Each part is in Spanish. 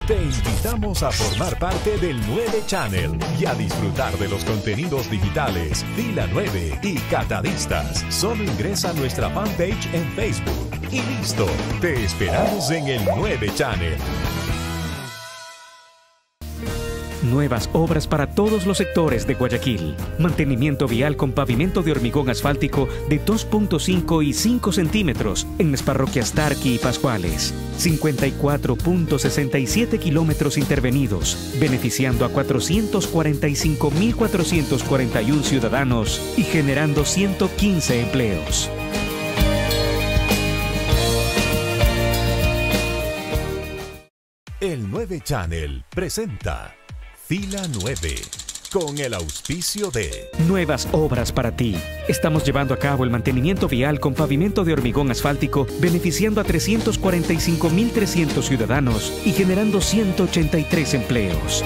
Te invitamos a formar parte del 9 Channel y a disfrutar de los contenidos digitales, Fila 9 y Catadistas. Solo ingresa a nuestra fanpage en Facebook y listo. Te esperamos en el 9 Channel. Nuevas obras para todos los sectores de Guayaquil. Mantenimiento vial con pavimento de hormigón asfáltico de 2.5 y 5 centímetros en las parroquias Tarqui y Pascuales. 54.67 kilómetros intervenidos, beneficiando a 445.441 ciudadanos y generando 115 empleos. El 9 Channel presenta Fila 9, con el auspicio de Nuevas obras para ti. Estamos llevando a cabo el mantenimiento vial con pavimento de hormigón asfáltico, beneficiando a 345.300 ciudadanos y generando 183 empleos.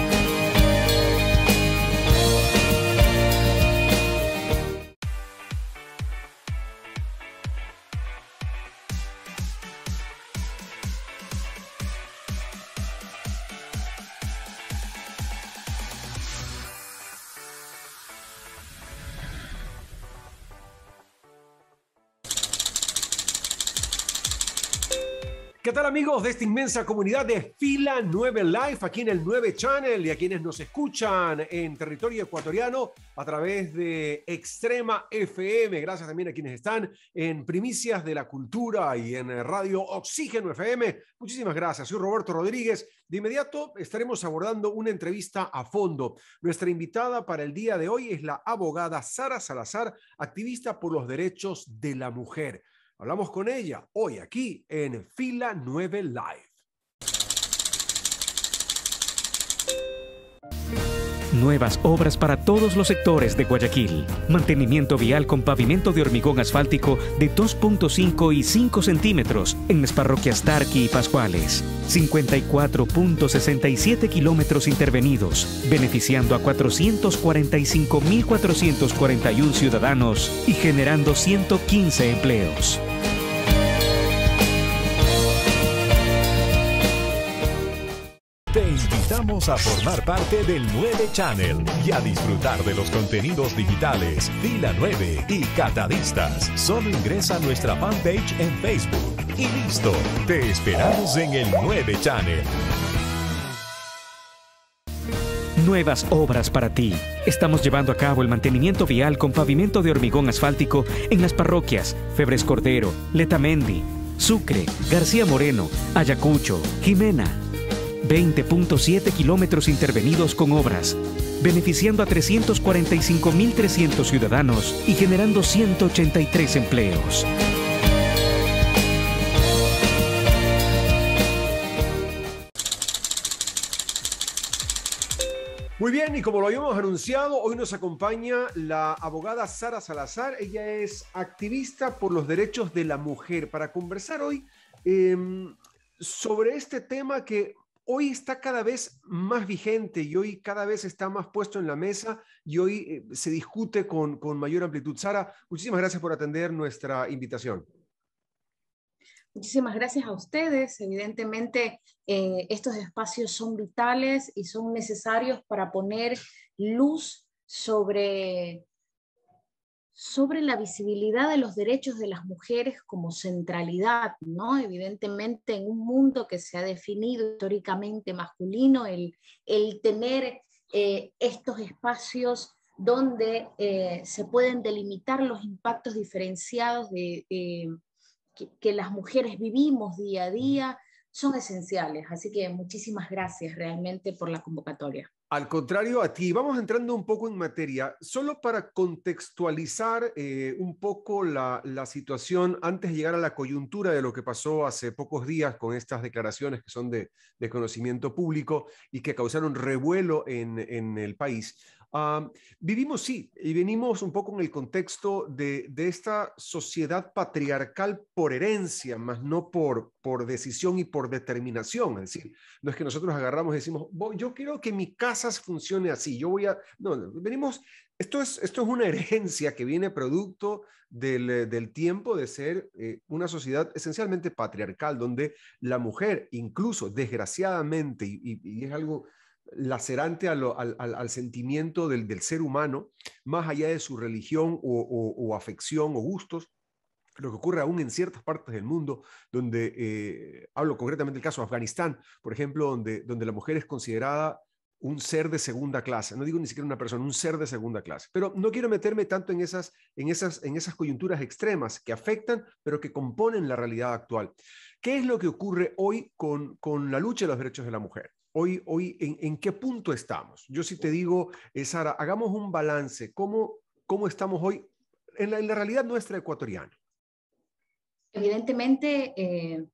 ¿Qué tal, amigos de esta inmensa comunidad de Fila 9 Live aquí en el 9 Channel y a quienes nos escuchan en territorio ecuatoriano a través de Extrema FM? Gracias también a quienes están en Primicias de la Cultura y en Radio Oxígeno FM. Muchísimas gracias. Soy Roberto Rodríguez. De inmediato estaremos abordando una entrevista a fondo. Nuestra invitada para el día de hoy es la abogada Sara Salazar, activista por los derechos de la mujer. Hablamos con ella hoy aquí en Fila 9 Live. Nuevas obras para todos los sectores de Guayaquil. Mantenimiento vial con pavimento de hormigón asfáltico de 2.5 y 5 centímetros en las parroquias Tarqui y Pascuales. 54.67 kilómetros intervenidos, beneficiando a 445.441 ciudadanos y generando 115 empleos. Te invitamos a formar parte del 9 Channel y a disfrutar de los contenidos digitales, Fila 9 y Catadistas. Solo ingresa a nuestra fanpage en Facebook y listo. Te esperamos en el 9 Channel. Nuevas obras para ti. Estamos llevando a cabo el mantenimiento vial con pavimento de hormigón asfáltico en las parroquias Febres Cordero, Letamendi, Sucre, García Moreno, Ayacucho, Jimena. 20.7 kilómetros intervenidos con obras, beneficiando a 345.300 ciudadanos y generando 183 empleos. Muy bien, y como lo habíamos anunciado, hoy nos acompaña la abogada Sara Salazar. Ella es activista por los derechos de la mujer para conversar hoy sobre este tema que hoy está cada vez más vigente y hoy cada vez está más puesto en la mesa y hoy se discute con mayor amplitud. Sara, muchísimas gracias por atender nuestra invitación. Muchísimas gracias a ustedes. Evidentemente, estos espacios son vitales y son necesarios para poner luz sobre la visibilidad de los derechos de las mujeres como centralidad, ¿no? Evidentemente, en un mundo que se ha definido históricamente masculino, el tener estos espacios donde se pueden delimitar los impactos diferenciados que las mujeres vivimos día a día, son esenciales. Así que muchísimas gracias realmente por la convocatoria. Al contrario a ti, vamos entrando un poco en materia, solo para contextualizar un poco la situación antes de llegar a la coyuntura de lo que pasó hace pocos días con estas declaraciones que son de conocimiento público y que causaron revuelo en el país. Vivimos, sí, y venimos un poco en el contexto de esta sociedad patriarcal por herencia, más no por decisión y por determinación. Es decir, no es que nosotros agarramos y decimos, yo quiero que mi casa funcione así, no, venimos Esto es una herencia que viene producto del tiempo de ser una sociedad esencialmente patriarcal, donde la mujer, incluso desgraciadamente, y es algo lacerante al sentimiento del ser humano, más allá de su religión o afección o gustos, lo que ocurre aún en ciertas partes del mundo, donde hablo concretamente del caso de Afganistán, por ejemplo, donde la mujer es considerada un ser de segunda clase, no digo ni siquiera una persona, un ser de segunda clase. Pero no quiero meterme tanto en esas coyunturas extremas que afectan, pero que componen la realidad actual. ¿Qué es lo que ocurre hoy con la lucha de los derechos de la mujer? Hoy ¿en qué punto estamos? Yo sí te digo, Sara, hagamos un balance. ¿Cómo estamos hoy en la realidad nuestra ecuatoriana? Evidentemente,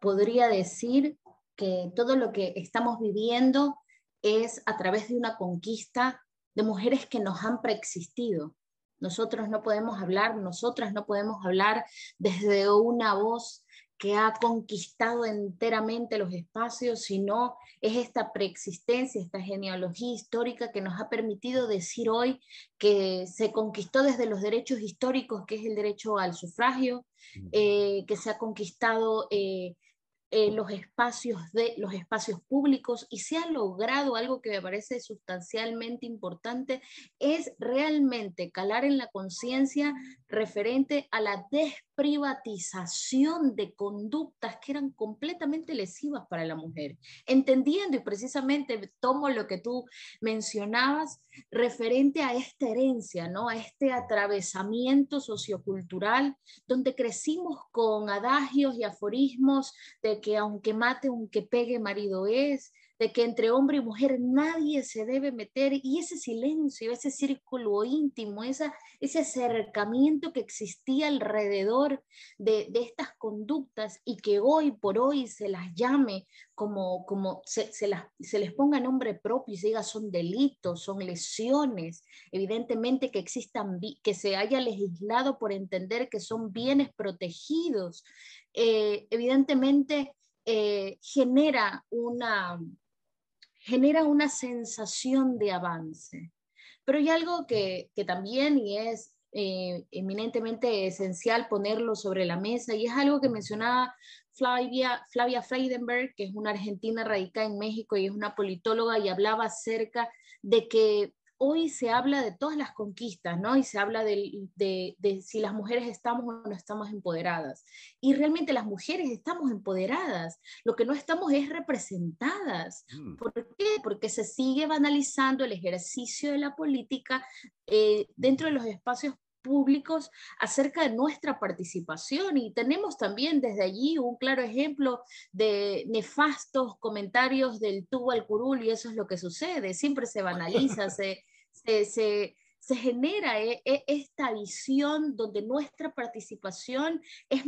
podría decir que todo lo que estamos viviendo es a través de una conquista de mujeres que nos han preexistido. Nosotras no podemos hablar desde una voz que ha conquistado enteramente los espacios, sino es esta preexistencia, esta genealogía histórica que nos ha permitido decir hoy que se conquistó desde los derechos históricos, que es el derecho al sufragio, que se ha conquistado los espacios públicos, y se ha logrado algo que me parece sustancialmente importante, es realmente calar en la conciencia referente a la desprivatización de conductas que eran completamente lesivas para la mujer, entendiendo, y precisamente tomo lo que tú mencionabas referente a esta herencia, ¿no? A este atravesamiento sociocultural donde crecimos con adagios y aforismos de que aunque mate, aunque pegue, marido es, de que entre hombre y mujer nadie se debe meter, y ese silencio, ese círculo íntimo, ese acercamiento que existía alrededor de estas conductas, y que hoy por hoy se las llame como se les ponga nombre propio y se diga son delitos, son lesiones, evidentemente que existan, que se haya legislado por entender que son bienes protegidos, evidentemente genera una sensación de avance. Pero hay algo que también, y es eminentemente esencial ponerlo sobre la mesa, y es algo que mencionaba Flavia Freydenberg, que es una argentina radicada en México y es una politóloga, y hablaba acerca de que hoy se habla de todas las conquistas, ¿no? Y se habla de si las mujeres estamos o no estamos empoderadas. Y realmente las mujeres estamos empoderadas. Lo que no estamos es representadas. ¿Por qué? Porque se sigue banalizando el ejercicio de la política dentro de los espacios públicos acerca de nuestra participación, y tenemos también desde allí un claro ejemplo de nefastos comentarios del tubo al curul, y eso es lo que sucede, siempre se banaliza, se genera esta visión donde nuestra participación es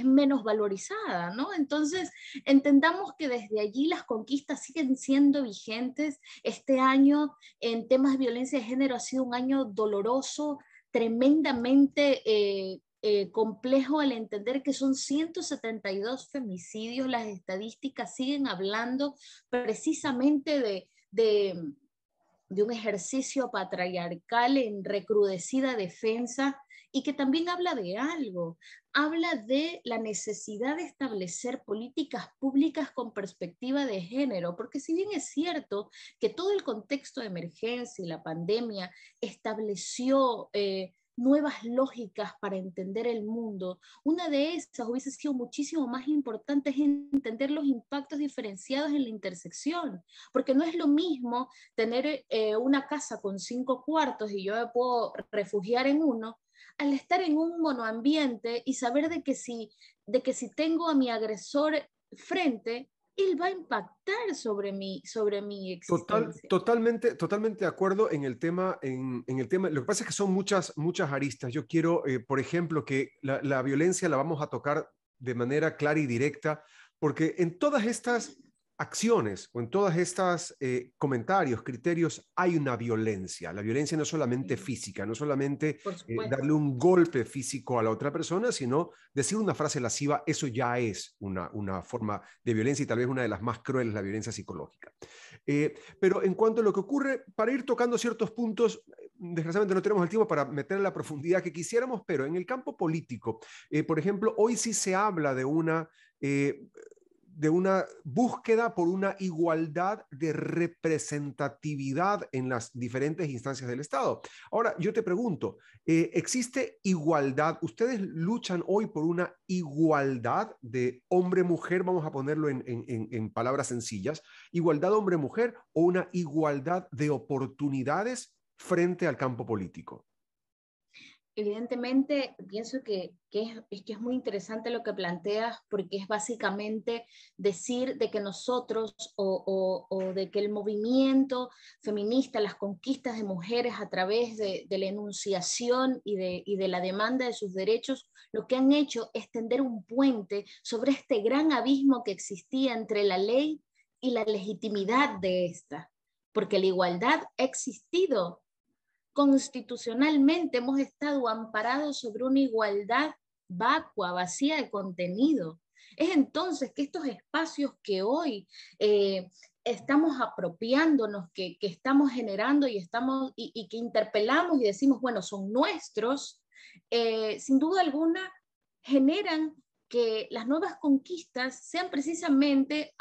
menos valorizada, ¿no? Entonces, entendamos que desde allí las conquistas siguen siendo vigentes. Este año en temas de violencia de género ha sido un año doloroso, tremendamente complejo al entender que son 172 femicidios. Las estadísticas siguen hablando precisamente de un ejercicio patriarcal en recrudecida defensa, y que también habla de algo, habla de la necesidad de establecer políticas públicas con perspectiva de género, porque si bien es cierto que todo el contexto de emergencia y la pandemia estableció nuevas lógicas para entender el mundo, una de esas hubiese sido muchísimo más importante, es entender los impactos diferenciados en la intersección, porque no es lo mismo tener una casa con 5 cuartos y yo me puedo refugiar en uno, al estar en un monoambiente y saber de que si tengo a mi agresor frente, él va a impactar sobre mi existencia. Totalmente de acuerdo en el tema. En el tema, lo que pasa es que son muchas aristas. Yo quiero, por ejemplo, que la violencia la vamos a tocar de manera clara y directa, porque en todas estas acciones o en todas estas comentarios, criterios, hay una violencia. La violencia no es solamente física, no solamente darle un golpe físico a la otra persona, sino decir una frase lasciva. Eso ya es una forma de violencia, y tal vez una de las más crueles, la violencia psicológica. Pero en cuanto a lo que ocurre, para ir tocando ciertos puntos, desgraciadamente no tenemos el tiempo para meter la profundidad que quisiéramos, pero en el campo político, por ejemplo, hoy sí se habla de una búsqueda por una igualdad de representatividad en las diferentes instancias del Estado. Ahora, yo te pregunto, ¿existe igualdad? ¿Ustedes luchan hoy por una igualdad de hombre-mujer? Vamos a ponerlo en palabras sencillas. ¿Igualdad hombre-mujer o una igualdad de oportunidades frente al campo político? Evidentemente, pienso que es muy interesante lo que planteas, porque es básicamente decir de que nosotros o de que el movimiento feminista, las conquistas de mujeres a través de la enunciación y de la demanda de sus derechos, lo que han hecho es tender un puente sobre este gran abismo que existía entre la ley y la legitimidad de esta, porque la igualdad ha existido. Constitucionalmente hemos estado amparados sobre una igualdad vacua, vacía de contenido. Es entonces que estos espacios que hoy estamos apropiándonos, que estamos generando y que interpelamos y decimos, bueno, son nuestros, sin duda alguna generan que las nuevas conquistas sean precisamente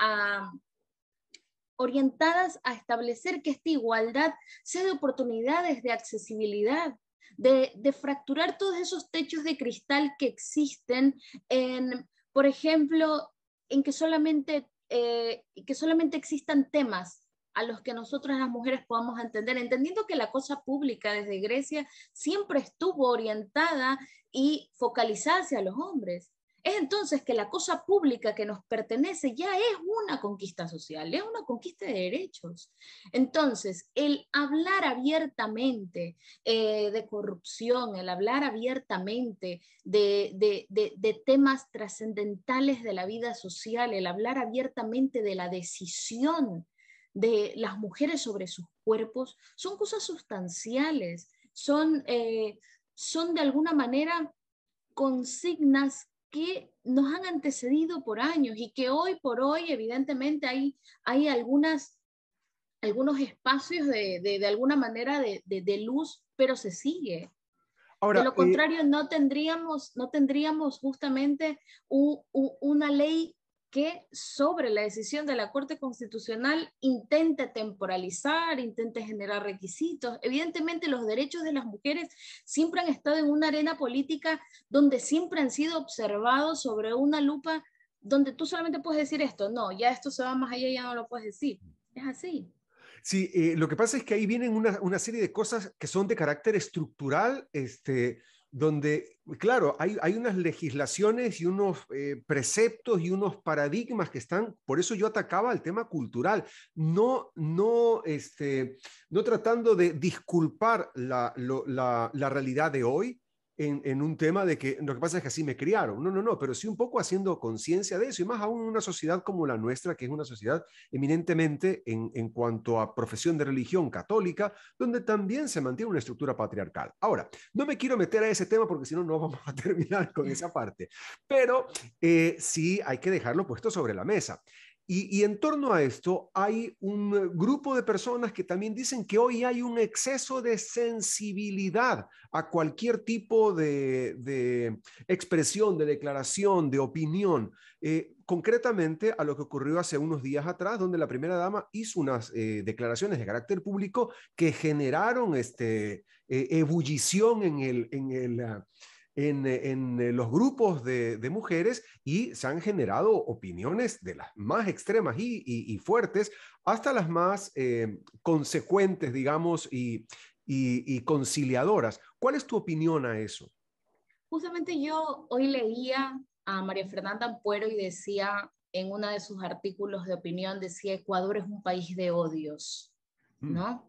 orientadas a establecer que esta igualdad sea de oportunidades, de accesibilidad, de fracturar todos esos techos de cristal que existen por ejemplo, en que solamente existan temas a los que nosotras las mujeres podamos entender, entendiendo que la cosa pública desde Grecia siempre estuvo orientada y focalizada hacia los hombres. Es entonces que la cosa pública que nos pertenece ya es una conquista social, es una conquista de derechos. Entonces, el hablar abiertamente de corrupción, el hablar abiertamente de temas trascendentales de la vida social, el hablar abiertamente de la decisión de las mujeres sobre sus cuerpos, son cosas sustanciales, son de alguna manera consignas que nos han antecedido por años y que hoy por hoy evidentemente hay algunos espacios de alguna manera de luz, pero se sigue. Ahora, de lo contrario, no tendríamos justamente una ley que sobre la decisión de la Corte Constitucional intente temporalizar, intente generar requisitos. Evidentemente los derechos de las mujeres siempre han estado en una arena política donde siempre han sido observados sobre una lupa donde tú solamente puedes decir esto, no, ya esto se va más allá, ya no lo puedes decir. Es así. sí, lo que pasa es que ahí vienen una serie de cosas que son de carácter estructural, donde, claro, hay unas legislaciones y unos preceptos y unos paradigmas que están, por eso yo atacaba el tema cultural, no tratando de disculpar la realidad de hoy, en un tema de que lo que pasa es que así me criaron. No, pero sí un poco haciendo conciencia de eso, y más aún en una sociedad como la nuestra, que es una sociedad eminentemente en cuanto a profesión de religión católica, donde también se mantiene una estructura patriarcal. Ahora, no me quiero meter a ese tema porque si no, no vamos a terminar con esa parte, pero sí hay que dejarlo puesto sobre la mesa. Y en torno a esto hay un grupo de personas que también dicen que hoy hay un exceso de sensibilidad a cualquier tipo de expresión, de declaración, de opinión. Concretamente a lo que ocurrió hace unos días atrás, donde la primera dama hizo unas declaraciones de carácter público que generaron ebullición en los grupos de mujeres, y se han generado opiniones de las más extremas y fuertes hasta las más consecuentes, digamos, y conciliadoras. ¿Cuál es tu opinión a eso? Justamente yo hoy leía a María Fernanda Ampuero y decía en uno de sus artículos de opinión, decía, Ecuador es un país de odios, ¿no?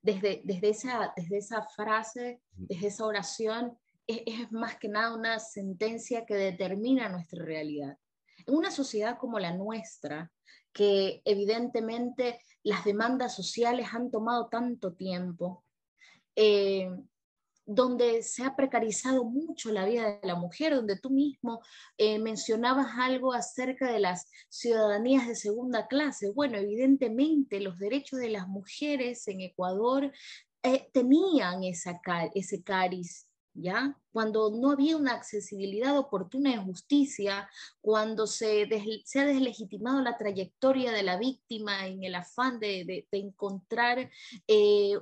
Desde esa frase, desde esa oración, es más que nada una sentencia que determina nuestra realidad. En una sociedad como la nuestra, que evidentemente las demandas sociales han tomado tanto tiempo, donde se ha precarizado mucho la vida de la mujer, donde tú mismo mencionabas algo acerca de las ciudadanías de segunda clase. Bueno, evidentemente los derechos de las mujeres en Ecuador tenían ese cariz, ¿ya? Cuando no había una accesibilidad oportuna de justicia, cuando se ha deslegitimado la trayectoria de la víctima en el afán de encontrar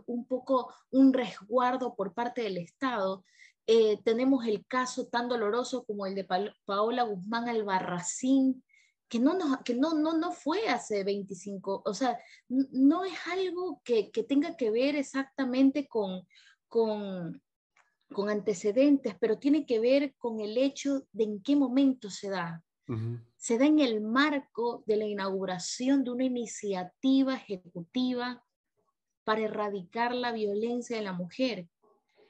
un poco un resguardo por parte del Estado. Tenemos el caso tan doloroso como el de Paola Guzmán Albarracín, que no fue hace 25, o sea, no es algo que tenga que ver exactamente con antecedentes, pero tiene que ver con el hecho de en qué momento se da. Se da en el marco de la inauguración de una iniciativa ejecutiva para erradicar la violencia de la mujer.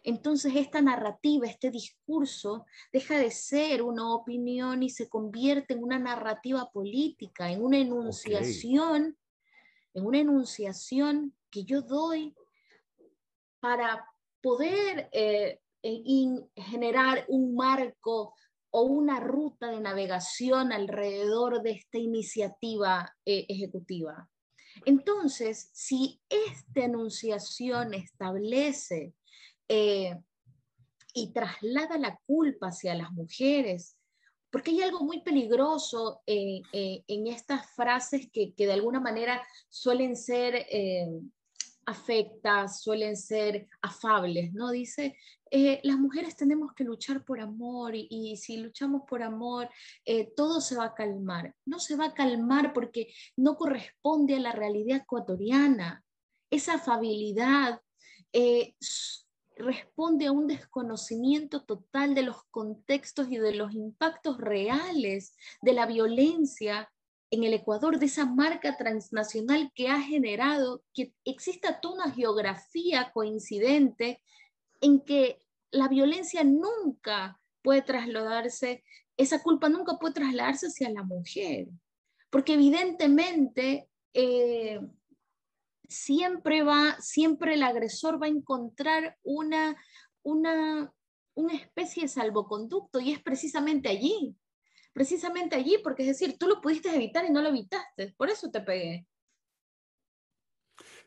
Entonces esta narrativa, este discurso, deja de ser una opinión y se convierte en una narrativa política, en una enunciación, que yo doy para poder generar un marco o una ruta de navegación alrededor de esta iniciativa ejecutiva. Entonces, si esta enunciación establece y traslada la culpa hacia las mujeres, porque hay algo muy peligroso en estas frases que de alguna manera suelen ser afectas, suelen ser afables, ¿no? Dice, las mujeres tenemos que luchar por amor y si luchamos por amor, todo se va a calmar. No se va a calmar porque no corresponde a la realidad ecuatoriana. Esa afabilidad responde a un desconocimiento total de los contextos y de los impactos reales de la violencia en el Ecuador, de esa marca transnacional que ha generado que exista toda una geografía coincidente en que la violencia nunca puede trasladarse, esa culpa nunca puede trasladarse hacia la mujer, porque evidentemente siempre el agresor va a encontrar una especie de salvoconducto y es precisamente allí, porque es decir, tú lo pudiste evitar y no lo evitaste, por eso te pegué.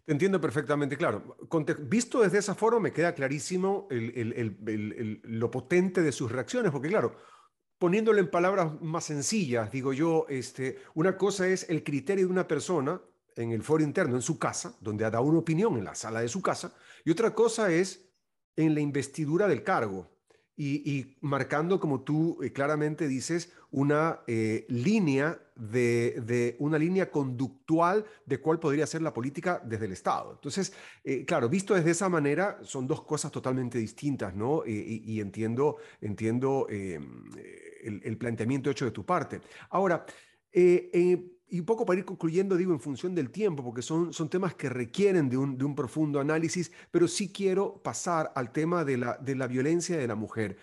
Te entiendo perfectamente, claro. Visto desde esa forma me queda clarísimo lo potente de sus reacciones, porque claro, poniéndolo en palabras más sencillas, digo yo, una cosa es el criterio de una persona en el foro interno, en su casa, donde ha dado una opinión en la sala de su casa, y otra cosa es en la investidura del cargo. Y marcando, como tú claramente dices, una línea una línea conductual de cuál podría ser la política desde el Estado. Entonces, claro, visto desde esa manera, son dos cosas totalmente distintas, ¿no? Y entiendo el planteamiento hecho de tu parte. Ahora, y un poco para ir concluyendo, digo, en función del tiempo, porque son temas que requieren de un profundo análisis, pero sí quiero pasar al tema de la violencia de la mujer.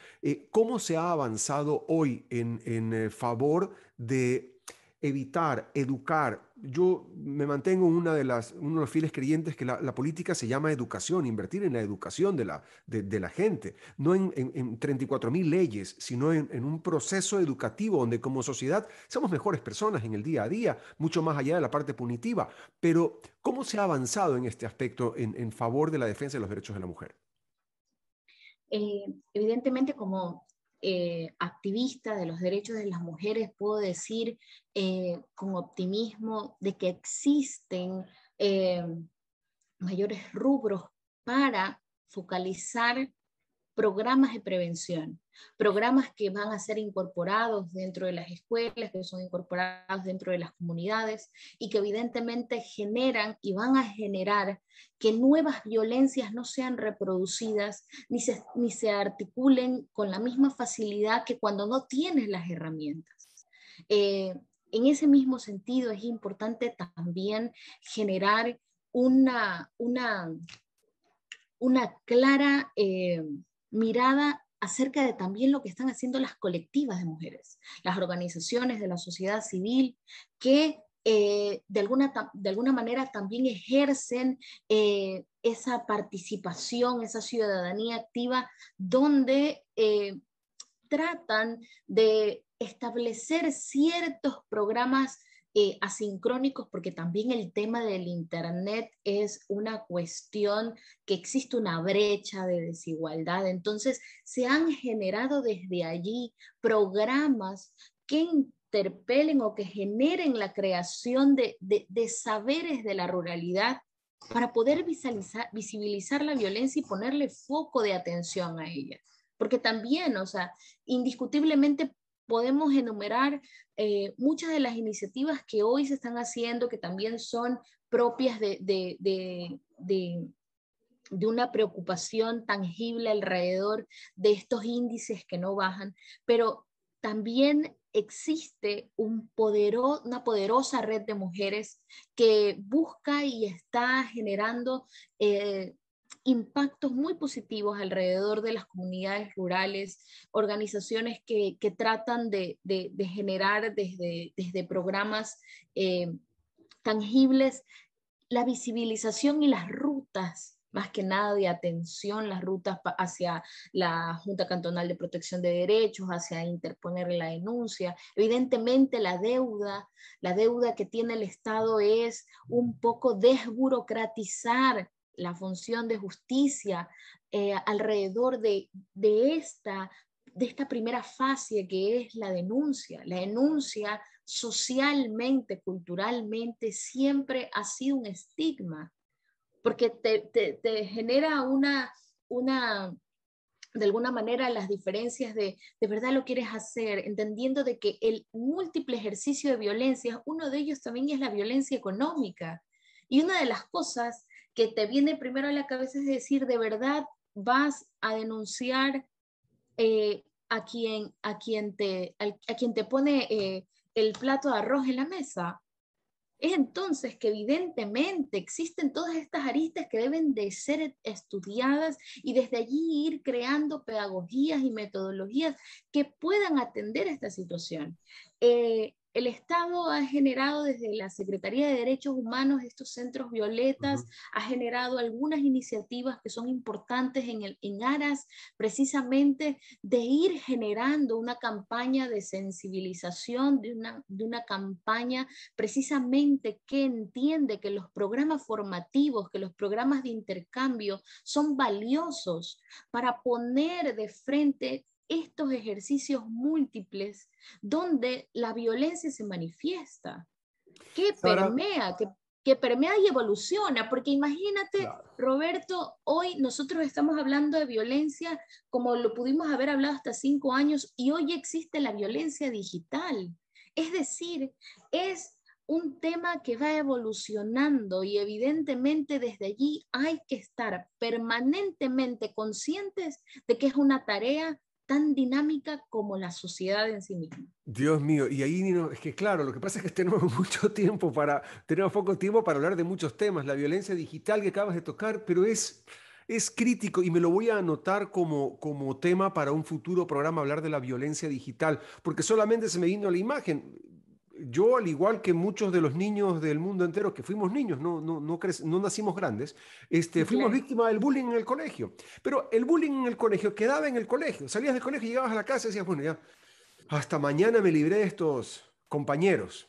¿Cómo se ha avanzado hoy en favor de evitar, educar? Yo me mantengo uno de los fieles creyentes que la política se llama educación, invertir en la educación de la gente, no en 34.000 leyes, sino en un proceso educativo donde como sociedad somos mejores personas en el día a día, mucho más allá de la parte punitiva. Pero, ¿cómo se ha avanzado en este aspecto en favor de la defensa de los derechos de la mujer? Evidentemente, como activista de los derechos de las mujeres, puedo decir con optimismo de que existen mayores rubros para focalizar programas de prevención, programas que van a ser incorporados dentro de las escuelas, que son incorporados dentro de las comunidades y que evidentemente generan y van a generar que nuevas violencias no sean reproducidas ni se articulen con la misma facilidad que cuando no tienes las herramientas. En ese mismo sentido es importante también generar una clara mirada acerca de también lo que están haciendo las colectivas de mujeres, las organizaciones de la sociedad civil que de alguna manera también ejercen esa participación, esa ciudadanía activa, donde tratan de establecer ciertos programas asincrónicos, porque también el tema del Internet es una cuestión que existe una brecha de desigualdad. Entonces, se han generado desde allí programas que interpelen o que generen la creación de saberes de la ruralidad para poder visibilizar la violencia y ponerle foco de atención a ella. Porque también, o sea, indiscutiblemente podemos enumerar muchas de las iniciativas que hoy se están haciendo, que también son propias de una preocupación tangible alrededor de estos índices que no bajan, pero también existe una poderosa red de mujeres que busca y está generando impactos muy positivos alrededor de las comunidades rurales, organizaciones que tratan de generar desde programas tangibles la visibilización y las rutas, más que nada de atención, las rutas hacia la Junta Cantonal de Protección de Derechos, hacia interponer la denuncia. Evidentemente la deuda que tiene el Estado es un poco desburocratizar la función de justicia alrededor de esta primera fase que es la denuncia. La denuncia socialmente, culturalmente, siempre ha sido un estigma, porque te genera de alguna manera las diferencias de verdad lo quieres hacer, entendiendo de que el múltiple ejercicio de violencia, uno de ellos también es la violencia económica. Y una de las cosas que te viene primero a la cabeza es decir, de verdad vas a denunciar a quien te pone el plato de arroz en la mesa. Es entonces que evidentemente existen todas estas aristas que deben de ser estudiadas y desde allí ir creando pedagogías y metodologías que puedan atender esta situación. El Estado ha generado desde la Secretaría de Derechos Humanos estos centros violetas, ha generado algunas iniciativas que son importantes en aras precisamente de ir generando una campaña de sensibilización, de una campaña precisamente que entiende que los programas formativos, que los programas de intercambio son valiosos para poner de frente estos ejercicios múltiples donde la violencia se manifiesta, que permea, que permea y evoluciona, porque imagínate, claro, Roberto, hoy nosotros estamos hablando de violencia como lo pudimos haber hablado hasta 5 años y hoy existe la violencia digital. Es decir, es un tema que va evolucionando y evidentemente desde allí hay que estar permanentemente conscientes de que es una tarea tan dinámica como la sociedad en sí misma. Dios mío, y ahí es que claro, lo que pasa es que tenemos tenemos poco tiempo para hablar de muchos temas, la violencia digital que acabas de tocar, pero es crítico y me lo voy a anotar como tema para un futuro programa, hablar de la violencia digital, porque solamente se me vino la imagen. Yo, al igual que muchos de los niños del mundo entero, que fuimos niños, no nacimos grandes, fuimos víctimas del bullying en el colegio. Pero el bullying en el colegio quedaba en el colegio. Salías del colegio, llegabas a la casa y decías, bueno, ya, hasta mañana me libré de estos compañeros.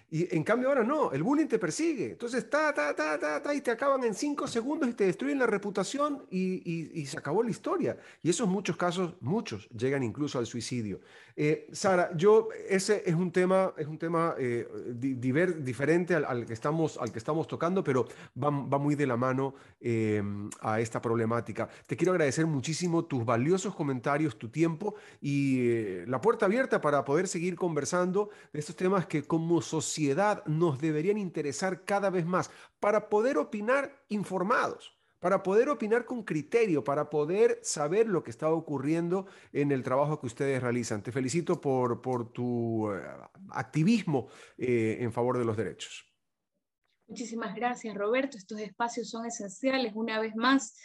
Y en cambio ahora no, el bullying te persigue. Entonces, y te acaban en 5 segundos y te destruyen la reputación y se acabó la historia. Y esos muchos casos, muchos, llegan incluso al suicidio. Sara, ese es un tema diferente al que estamos tocando, pero va muy de la mano a esta problemática. Te quiero agradecer muchísimo tus valiosos comentarios, tu tiempo y la puerta abierta para poder seguir conversando de estos temas que como sociedad nos deberían interesar cada vez más para poder opinar informados, para poder opinar con criterio, para poder saber lo que está ocurriendo en el trabajo que ustedes realizan. Te felicito por tu activismo en favor de los derechos. Muchísimas gracias, Roberto. Estos espacios son esenciales, una vez más,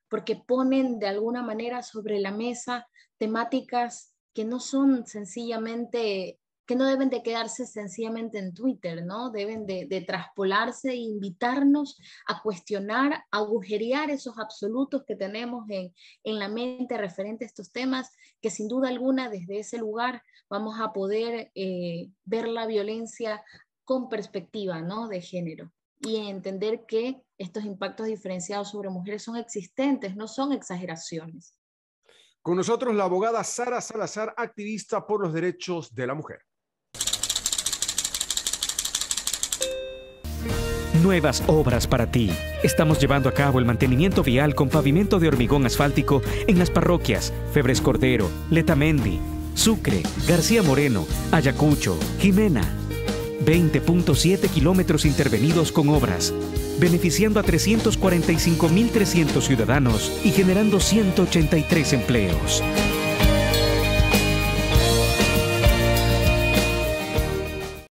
porque ponen de alguna manera sobre la mesa temáticas que no son sencillamente que no deben de quedarse sencillamente en Twitter, ¿no? Deben de traspolarse e invitarnos a cuestionar, a agujerear esos absolutos que tenemos en la mente referente a estos temas, que sin duda alguna desde ese lugar vamos a poder ver la violencia con perspectiva, ¿no? De género, y entender que estos impactos diferenciados sobre mujeres son existentes, no son exageraciones. Con nosotros la abogada Sara Salazar, activista por los derechos de la mujer. Nuevas obras para ti. Estamos llevando a cabo el mantenimiento vial con pavimento de hormigón asfáltico en las parroquias Febres Cordero, Letamendi, Sucre, García Moreno, Ayacucho, Jimena. 20.7 kilómetros intervenidos con obras, beneficiando a 345.300 ciudadanos y generando 183 empleos.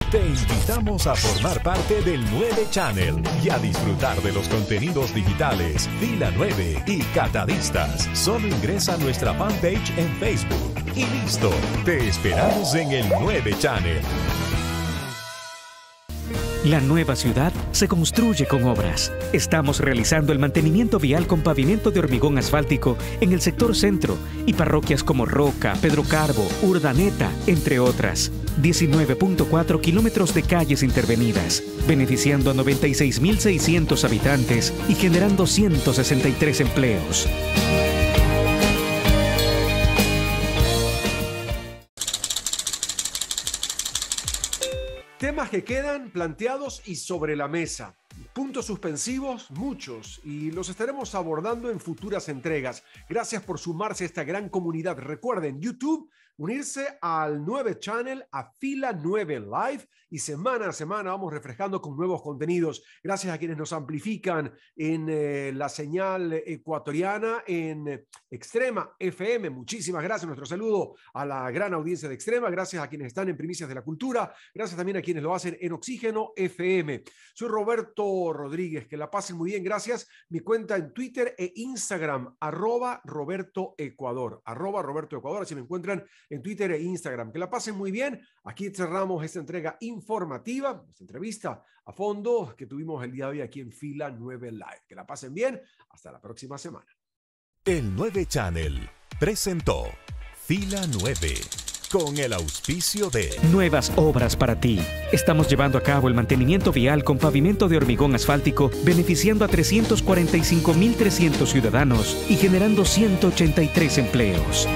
Te invitamos a formar parte del 9 Channel y a disfrutar de los contenidos digitales Fila 9 y Catadistas. Solo ingresa a nuestra fanpage en Facebook y listo. Te esperamos en el 9 Channel. La nueva ciudad se construye con obras. Estamos realizando el mantenimiento vial con pavimento de hormigón asfáltico en el sector centro y parroquias como Roca, Pedro Carbo, Urdaneta, entre otras. 19.4 kilómetros de calles intervenidas, beneficiando a 96.600 habitantes y generando 163 empleos. Temas que quedan planteados y sobre la mesa. Puntos suspensivos, muchos, y los estaremos abordando en futuras entregas. Gracias por sumarse a esta gran comunidad. Recuerden, YouTube, unirse al 9 Channel, a Fila 9 Live, y semana a semana vamos refrescando con nuevos contenidos. Gracias a quienes nos amplifican en la señal ecuatoriana, en Extrema FM. Muchísimas gracias. Nuestro saludo a la gran audiencia de Extrema. Gracias a quienes están en Primicias de la Cultura. Gracias también a quienes lo hacen en Oxígeno FM. Soy Roberto Rodríguez. Que la pasen muy bien. Gracias. Mi cuenta en Twitter e Instagram, @RobertoEcuador. @RobertoEcuador. Así me encuentran en Twitter e Instagram. Que la pasen muy bien. Aquí cerramos esta entrega informativa, esta entrevista a fondo que tuvimos el día de hoy aquí en Fila 9 Live. Que la pasen bien. Hasta la próxima semana. El 9 Channel presentó Fila 9 con el auspicio de Nuevas obras para ti. Estamos llevando a cabo el mantenimiento vial con pavimento de hormigón asfáltico, beneficiando a 345.300 ciudadanos y generando 183 empleos.